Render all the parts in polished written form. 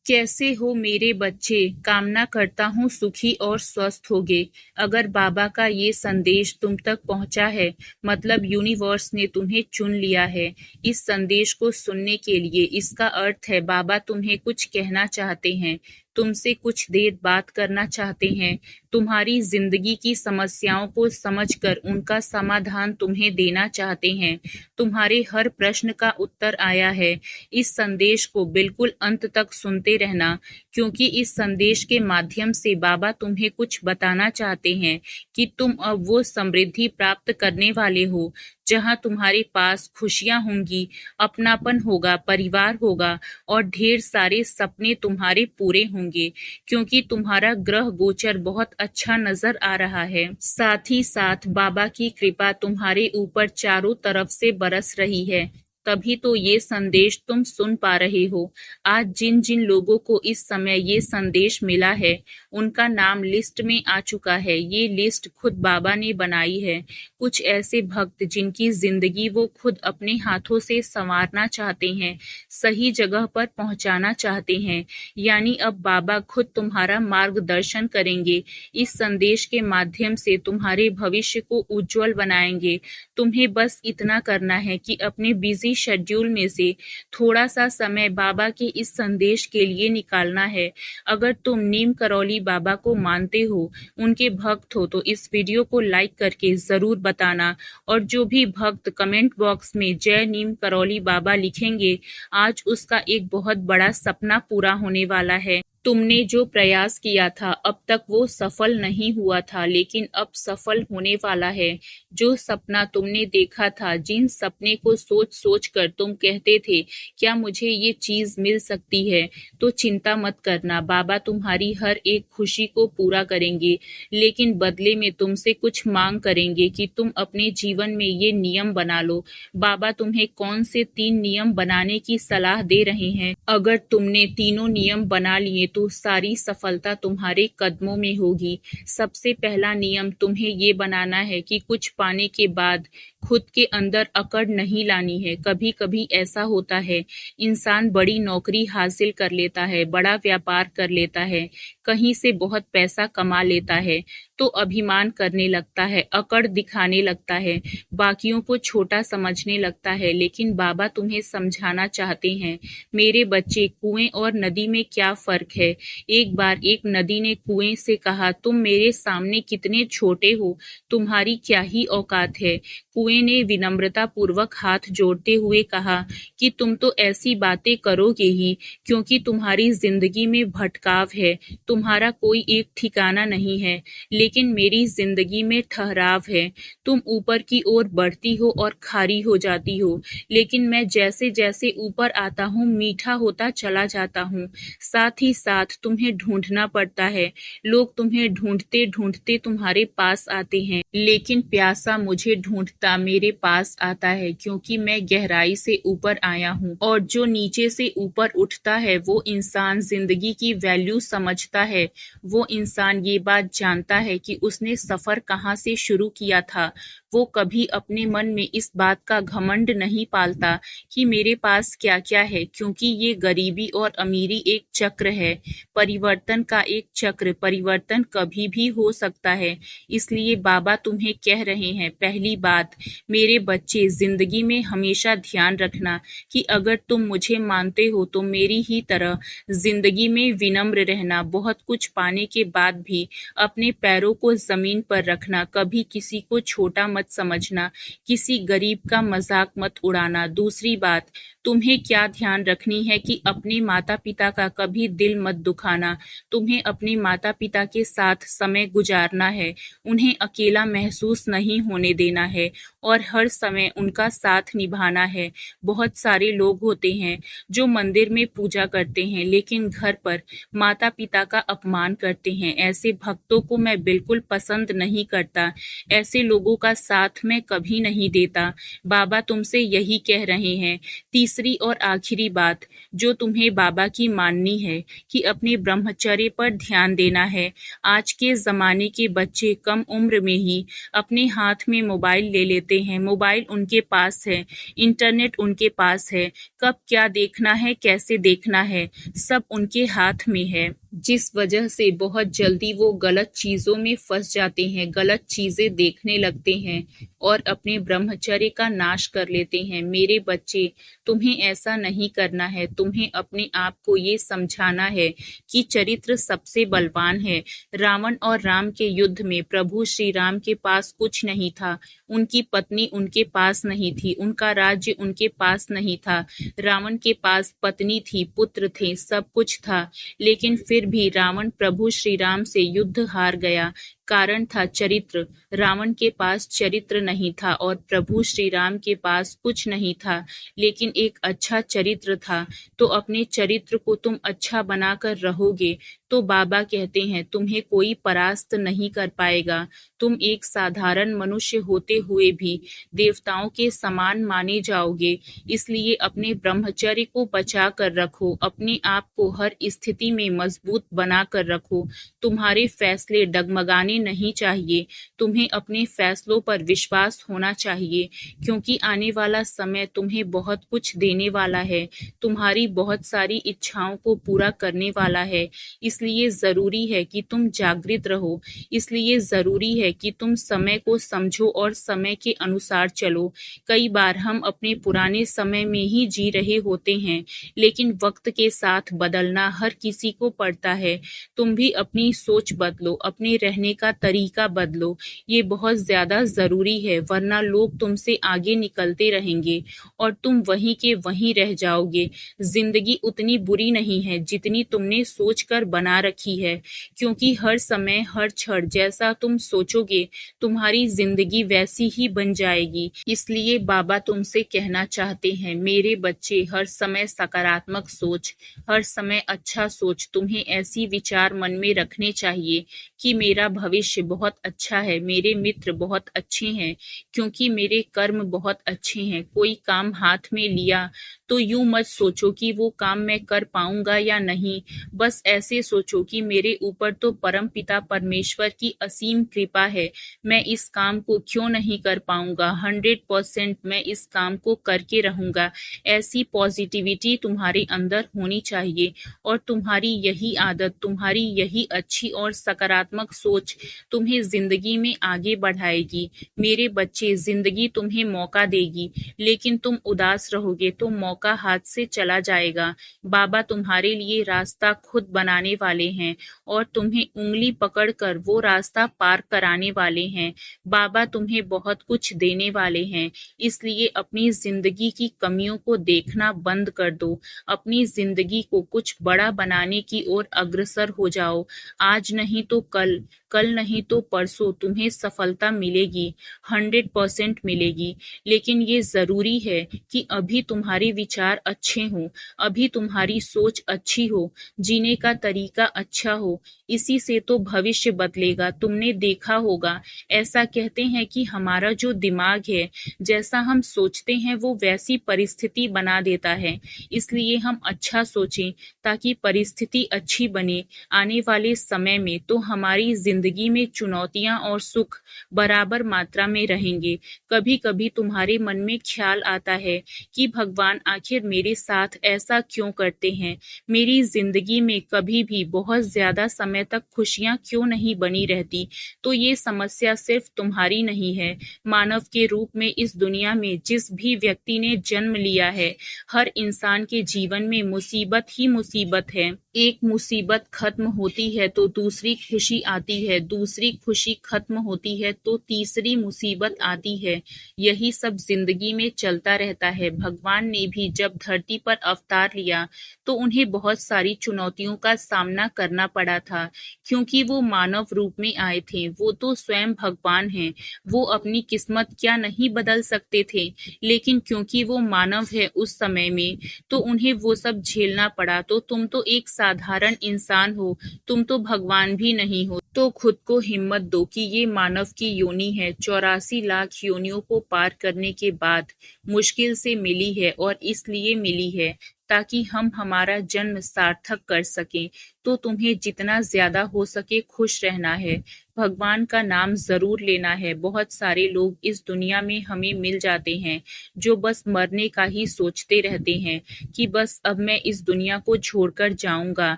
कैसे हो मेरे बच्चे? कामना करता हूँ सुखी और स्वस्थ होगे। अगर बाबा का ये संदेश तुम तक पहुँचा है, मतलब यूनिवर्स ने तुम्हें चुन लिया है इस संदेश को सुनने के लिए। इसका अर्थ है बाबा तुम्हें कुछ कहना चाहते हैं, तुमसे कुछ देर बात करना चाहते हैं, तुम्हारी जिंदगी की समस्याओं को समझकर उनका समाधान तुम्हें देना चाहते हैं। तुम्हारे हर प्रश्न का उत्तर आया है। इस संदेश को बिल्कुल अंत तक सुनते रहना, क्योंकि इस संदेश के माध्यम से बाबा तुम्हें कुछ बताना चाहते हैं कि तुम अब वो समृद्धि प्राप्त करने वाले हो जहां तुम्हारे पास खुशियां होंगी, अपनापन होगा, परिवार होगा और ढेर सारे सपने तुम्हारे पूरे होंगे, क्योंकि तुम्हारा ग्रह गोचर बहुत अच्छा नजर आ रहा है। साथ ही साथ बाबा की कृपा तुम्हारे ऊपर चारों तरफ से बरस रही है, तभी तो ये संदेश तुम सुन पा रहे हो। आज जिन जिन लोगों को इस समय ये संदेश मिला है उनका नाम लिस्ट में आ चुका है। ये लिस्ट खुद बाबा ने बनाई है। कुछ ऐसे भक्त जिनकी जिंदगी वो खुद अपने हाथों से संवारना चाहते हैं, सही जगह पर पहुंचाना चाहते हैं, यानी अब बाबा खुद तुम्हारा मार्गदर्शन करेंगे। इस संदेश के माध्यम से तुम्हारे भविष्य को उज्जवल बनाएंगे। तुम्हें बस इतना करना है कि अपने बिजी शेड्यूल में से थोड़ा सा समय बाबा के इस संदेश के लिए निकालना है। अगर तुम नीम करौली बाबा को मानते हो, उनके भक्त हो, तो इस वीडियो को लाइक करके जरूर बताना। और जो भी भक्त कमेंट बॉक्स में जय नीम करौली बाबा लिखेंगे, आज उसका एक बहुत बड़ा सपना पूरा होने वाला है। तुमने जो प्रयास किया था अब तक वो सफल नहीं हुआ था, लेकिन अब सफल होने वाला है। जो सपना तुमने देखा था, जिन सपने को सोच सोच कर तुम कहते थे क्या मुझे ये चीज मिल सकती है, तो चिंता मत करना, बाबा तुम्हारी हर एक खुशी को पूरा करेंगे। लेकिन बदले में तुमसे कुछ मांग करेंगे कि तुम अपने जीवन में ये नियम बना लो। बाबा तुम्हें कौन से 3 नियम बनाने की सलाह दे रहे हैं। अगर तुमने तीनों नियम बना लिए तो सारी सफलता तुम्हारे कदमों में होगी। सबसे पहला नियम तुम्हें ये बनाना है कि कुछ पाने के बाद खुद के अंदर अकड़ नहीं लानी है। कभी कभी ऐसा होता है, इंसान बड़ी नौकरी हासिल कर लेता है, बड़ा व्यापार कर लेता है, कहीं से बहुत पैसा कमा लेता है, तो अभिमान करने लगता है, अकड़ दिखाने लगता है, बाकियों को छोटा समझने लगता है। लेकिन बाबा तुम्हें समझाना चाहते हैं, मेरे बच्चे, कुएं और नदी में क्या फर्क है। एक बार एक नदी ने कुएं से कहा, तुम मेरे सामने कितने छोटे हो, तुम्हारी क्या ही औकात है। कुएं ने विनम्रता पूर्वक हाथ जोड़ते हुए कहा कि तुम तो ऐसी बातें करोगे ही क्योंकि तुम्हारी जिंदगी में भटकाव है, तुम्हारा कोई एक ठिकाना नहीं है, लेकिन मेरी जिंदगी में ठहराव है। तुम ऊपर की ओर बढ़ती हो और खारी हो जाती हो, लेकिन मैं जैसे जैसे ऊपर आता हूँ मीठा होता चला जाता हूँ। साथ ही साथ तुम्हें ढूंढना पड़ता है, लोग तुम्हें ढूंढते ढूंढते तुम्हारे पास आते हैं, लेकिन प्यासा मुझे ढूंढता मेरे पास आता है, क्योंकि मैं गहराई से ऊपर आया हूँ। और जो नीचे से ऊपर उठता है वो इंसान जिंदगी की वैल्यू समझता है। वो इंसान ये बात जानता है कि उसने सफर कहाँ से शुरू किया था। वो कभी अपने मन में इस बात का घमंड नहीं पालता कि मेरे पास क्या क्या है, क्योंकि ये गरीबी और अमीरी एक चक्र है, परिवर्तन का एक चक्र। परिवर्तन कभी भी हो सकता है। इसलिए बाबा तुम्हें कह रहे हैं, पहली बात, मेरे बच्चे, जिंदगी में हमेशा ध्यान रखना कि अगर तुम मुझे मानते हो तो मेरी ही तरह जिंदगी में विनम्र रहना। बहुत कुछ पाने के बाद भी अपने पैरों को जमीन पर रखना, कभी किसी को छोटा मत समझना, किसी गरीब का मजाक मत उड़ाना। दूसरी बात, तुम्हें क्या ध्यान रखनी है कि अपने माता पिता का कभी दिल मत दुखाना। तुम्हें अपने माता पिता के साथ समय गुजारना है, उन्हें अकेला महसूस नहीं होने देना है और हर समय उनका साथ निभाना है। बहुत सारे लोग होते हैं जो मंदिर में पूजा करते हैं लेकिन घर पर माता पिता का अपमान करते हैं। ऐसे भक्तों को मैं बिल्कुल पसंद नहीं करता, ऐसे लोगों का साथ मैं कभी नहीं देता। बाबा तुमसे यही कह रहे हैं। तीसरी तीसरी और आखिरी बात जो तुम्हें बाबा की माननी है कि अपने ब्रह्मचर्य पर ध्यान देना है। आज के ज़माने के बच्चे कम उम्र में ही अपने हाथ में मोबाइल ले लेते हैं। मोबाइल उनके पास है, इंटरनेट उनके पास है, कब क्या देखना है, कैसे देखना है, सब उनके हाथ में है, जिस वजह से बहुत जल्दी वो गलत चीज़ों में फंस जाते हैं, गलत चीज़ें देखने लगते हैं और अपने ब्रह्मचर्य का नाश कर लेते हैं। मेरे बच्चे, तुम्हें ऐसा नहीं करना है। तुम्हें अपने आप को ये समझाना है कि चरित्र सबसे बलवान है। रावण और राम के युद्ध में प्रभु श्री राम के पास कुछ नहीं था, उनकी पत्नी उनके पास नहीं थी, उनका राज्य उनके पास नहीं था। रावण के पास पत्नी थी, पुत्र थे, सब कुछ था, लेकिन फिर भी रावण प्रभु श्री राम से युद्ध हार गया। कारण था चरित्र। रावण के पास चरित्र नहीं था और प्रभु श्री राम के पास कुछ नहीं था, लेकिन एक अच्छा चरित्र था। तो अपने चरित्र को तुम अच्छा बनाकर रहोगे तो बाबा कहते हैं तुम्हें कोई परास्त नहीं कर पाएगा। तुम एक साधारण मनुष्य होते हुए भी देवताओं के समान माने जाओगे। इसलिए अपने ब्रह्मचर्य को बचा कर रखो, अपने आप को हर स्थिति में मजबूत बना कर रखो। तुम्हारे फैसले डगमगाने नहीं चाहिए। तुम्हें अपने फैसलों पर विश्वास होना चाहिए, क्योंकि आने वाला समय तुम्हें बहुत कुछ देने वाला है, तुम्हारी बहुत सारी इच्छाओं को पूरा करने वाला है। इसलिए जरूरी है कि तुम जागृत रहो। इसलिए जरूरी है कि तुम समय को समझो और समय के अनुसार चलो। कई बार हम अपने पुराने समय में ही जी रहे होते हैं, लेकिन वक्त के साथ बदलना हर किसी को पड़ता है। तुम भी अपनी सोच बदलो, अपने रहने का तरीका बदलो। ये बहुत ज्यादा जरूरी है, वरना लोग तुमसे आगे निकलते रहेंगे और तुम वहीं के वहीं रह जाओगे। जिंदगी उतनी बुरी नहीं है जितनी तुमने सोचकर बना रखी है, क्योंकि हर समय हर क्षण जैसा तुम सोचोगे तुम्हारी जिंदगी वैसी ही बन जाएगी। इसलिए बाबा तुमसे कहना चाहते हैं, मेरे बच्चे, हर समय सकारात्मक सोच, हर समय अच्छा सोच। तुम्हें ऐसी विचार मन में रखने चाहिए कि मेरा भविष्य बहुत अच्छा है, मेरे मित्र बहुत अच्छे हैं, क्योंकि मेरे कर्म बहुत अच्छे हैं। कोई काम हाथ में लिया तो यूं मत सोचो कि वो काम मैं कर पाऊंगा या नहीं। बस ऐसे सोचो कि मेरे ऊपर तो परम पिता परमेश्वर की असीम कृपा है, मैं इस काम को क्यों नहीं कर पाऊंगा। 100% मैं इस काम को करके रहूंगा। ऐसी पॉजिटिविटी तुम्हारे अंदर होनी चाहिए और तुम्हारी यही आदत, तुम्हारी यही अच्छी और सकारात्मक सोच तुम्हें जिंदगी में आगे बढ़ाएगी। मेरे बच्चे, जिंदगी तुम्हें मौका देगी, लेकिन तुम उदास रहोगे तो मौका हाथ से चला जाएगा। बाबा तुम्हारे लिए रास्ता खुद बनाने वाले हैं और तुम्हें उंगली पकड़कर वो रास्ता पार कराने वाले हैं। बाबा तुम्हें बहुत कुछ देने वाले हैं। इसलिए अपनी जिंदगी की कमियों को देखना बंद कर दो। अपनी जिंदगी को कुछ बड़ा बनाने की ओर अग्रसर हो जाओ। आज नहीं तो कल, कल नहीं तो परसों तुम्हें सफलता मिलेगी, 100% मिलेगी। लेकिन ये जरूरी है कि अभी तुम्हारे विचार अच्छे हों, अभी तुम्हारी सोच अच्छी हो, जीने का तरीका अच्छा हो। इसी से तो भविष्य बदलेगा। तुमने देखा होगा, ऐसा कहते हैं कि हमारा जो दिमाग है, जैसा हम सोचते हैं वो वैसी परिस्थिति बना देता है। इसलिए हम अच्छा सोचें ताकि परिस्थिति अच्छी बने। आने वाले समय में तो हमारी जिंदगी में चुनौतियां और सुख बराबर मात्रा में रहेंगे। कभी कभी तुम्हारे मन में ख्याल आता है कि भगवान आखिर मेरे साथ ऐसा क्यों करते हैं, मेरी जिंदगी में कभी भी बहुत ज्यादा समय तक खुशियां क्यों नहीं बनी रहती। तो ये समस्या सिर्फ तुम्हारी नहीं है। मानव के रूप में इस दुनिया में जिस भी व्यक्ति ने जन्म लिया है, हर इंसान के जीवन में मुसीबत ही मुसीबत है। एक मुसीबत खत्म होती है तो दूसरी खुशी आती है, दूसरी खुशी खत्म होती है तो तीसरी मुसीबत आती है। यही सब जिंदगी में चलता रहता है। भगवान ने भी जब धरती पर अवतार लिया तो उन्हें बहुत सारी चुनौतियों का सामना करना पड़ा था, क्योंकि वो मानव रूप में आए थे। वो तो स्वयं भगवान हैं, वो अपनी किस्मत क्या नहीं बदल सकते थे, लेकिन क्योंकि वो मानव है उस समय में, तो उन्हें वो सब झेलना पड़ा। तो तुम तो एक साधारण इंसान हो, तुम तो भगवान भी नहीं हो। तो खुद को हिम्मत दो कि ये मानव की योनि है, 84 लाख योनियों को पार करने के बाद मुश्किल से मिली है, और इसलिए मिली है ताकि हम हमारा जन्म सार्थक कर सकें। तो तुम्हें जितना ज्यादा हो सके खुश रहना है, भगवान का नाम जरूर लेना है। बहुत सारे लोग इस दुनिया में हमें मिल जाते हैं जो बस मरने का ही सोचते रहते हैं कि बस अब मैं इस दुनिया को छोड़कर जाऊंगा,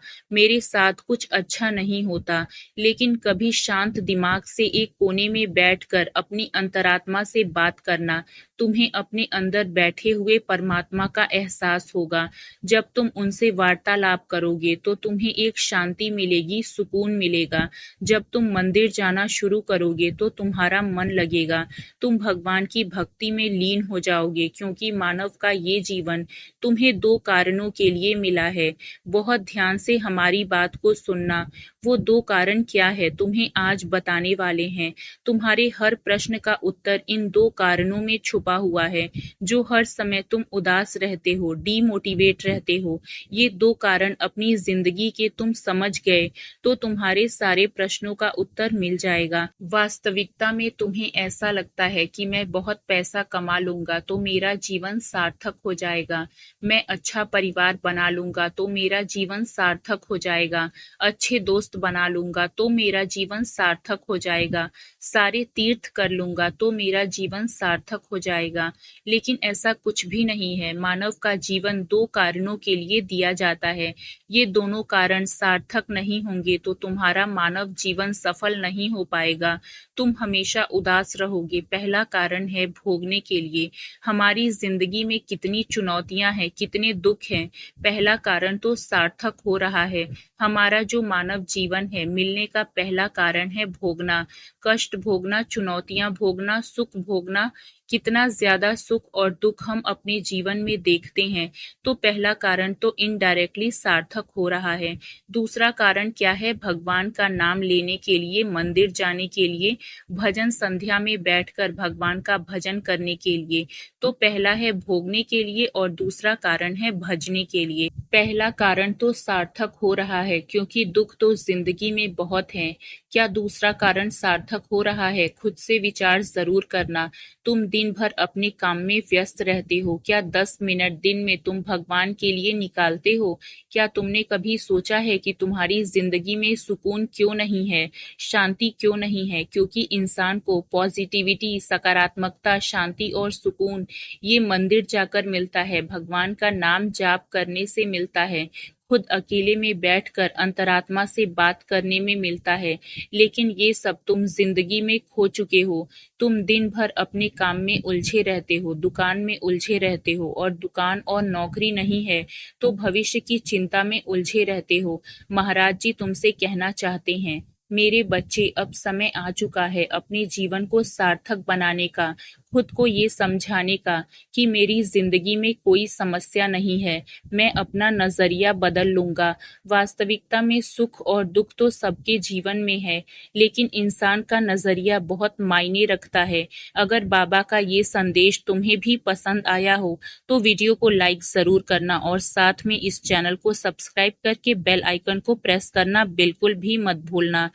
मेरे साथ कुछ अच्छा नहीं होता। लेकिन कभी शांत दिमाग से एक कोने में बैठकर अपनी अंतरात्मा से बात करना, तुम्हें अपने अंदर बैठे हुए परमात्मा का एहसास होगा। जब तुम उनसे वार्तालाप करोगे तो तुम्हें एक शांति मिलेगी, सुकून मिलेगा। जब तुम मंदिर जाना शुरू करोगे तो तुम्हारा मन लगेगा, तुम भगवान की भक्ति में लीन हो जाओगे, क्योंकि मानव का ये जीवन तुम्हें 2 कारणों के लिए मिला है। बहुत ध्यान से हमारी बात को सुनना। वो 2 कारण क्या है तुम्हें आज बताने वाले हैं। तुम्हारे हर प्रश्न का उत्तर इन 2 कारणों में छुपा हुआ है। जो हर समय तुम उदास रहते हो, डीमोटिवेट रहते हो, ये 2 कारण अपनी जिंदगी के तुम समझ गए तो तुम्हारे सारे प्रश्नों का उत्तर मिल जाएगा। वास्तविकता में तुम्हें ऐसा लगता है कि मैं बहुत पैसा कमा लूंगा तो मेरा जीवन सार्थक हो जाएगा, मैं अच्छा परिवार बना लूंगा तो मेरा जीवन सार्थक हो जाएगा, अच्छे दोस्त बना लूंगा तो मेरा जीवन सार्थक हो जाएगा, सारे तीर्थ कर लूंगा तो मेरा जीवन सार्थक हो जाएगा। लेकिन ऐसा कुछ भी नहीं है। मानव का जीवन 2 कारणों के लिए दिया जाता है। ये दोनों कारण सार्थक नहीं होंगे तो तुम्हारा मानव जीवन सफल नहीं हो पाएगा, तुम हमेशा उदास रहोगे। पहला कारण है भोगने के लिए। हमारी जिंदगी में कितनी चुनौतियां हैं, कितने दुख हैं। पहला कारण तो सार्थक हो रहा है। हमारा जो मानव जीवन है, मिलने का पहला कारण है भोगना, कष्ट भोगना, चुनौतियां भोगना, सुख भोगना। कितना ज्यादा सुख और दुख हम अपने जीवन में देखते हैं, तो पहला कारण तो इनडायरेक्टली सार्थक हो रहा है। दूसरा कारण क्या है? भगवान का नाम लेने के लिए, मंदिर जाने के लिए, भजन संध्या में बैठकर भगवान का भजन करने के लिए। तो पहला है भोगने के लिए और दूसरा कारण है भजने के लिए। पहला कारण तो सार्थक हो रहा है क्योंकि दुख तो जिंदगी में बहुत हैं। क्या दूसरा कारण सार्थक हो रहा है? खुद से विचार जरूर करना। तुम दिन भर अपने काम में व्यस्त रहते हो, क्या 10 मिनट दिन में तुम भगवान के लिए निकालते हो? क्या तुमने कभी सोचा है कि तुम्हारी जिंदगी में सुकून क्यों नहीं है, शांति क्यों नहीं है? क्योंकि इंसान को पॉजिटिविटी, सकारात्मकता, शांति और सुकून ये मंदिर जाकर मिलता है, भगवान का नाम जाप करने से मिलता है, खुद अकेले में बैठकर अंतरात्मा से बात करने में मिलता है। लेकिन ये सब तुम जिंदगी में खो चुके हो। तुम दिन भर अपने काम में उलझे रहते हो, दुकान में उलझे रहते हो, और दुकान और नौकरी नहीं है तो भविष्य की चिंता में उलझे रहते हो। महाराज जी तुमसे कहना चाहते हैं, मेरे बच्चे, अब समय आ चुका है अपने जीवन को सार्थक बनाने का, खुद को ये समझाने का कि मेरी जिंदगी में कोई समस्या नहीं है, मैं अपना नजरिया बदल लूंगा। वास्तविकता में सुख और दुख तो सबके जीवन में है, लेकिन इंसान का नजरिया बहुत मायने रखता है। अगर बाबा का ये संदेश तुम्हें भी पसंद आया हो तो वीडियो को लाइक जरूर करना और साथ में इस चैनल को सब्सक्राइब करके बेल आइकन को प्रेस करना बिल्कुल भी मत भूलना।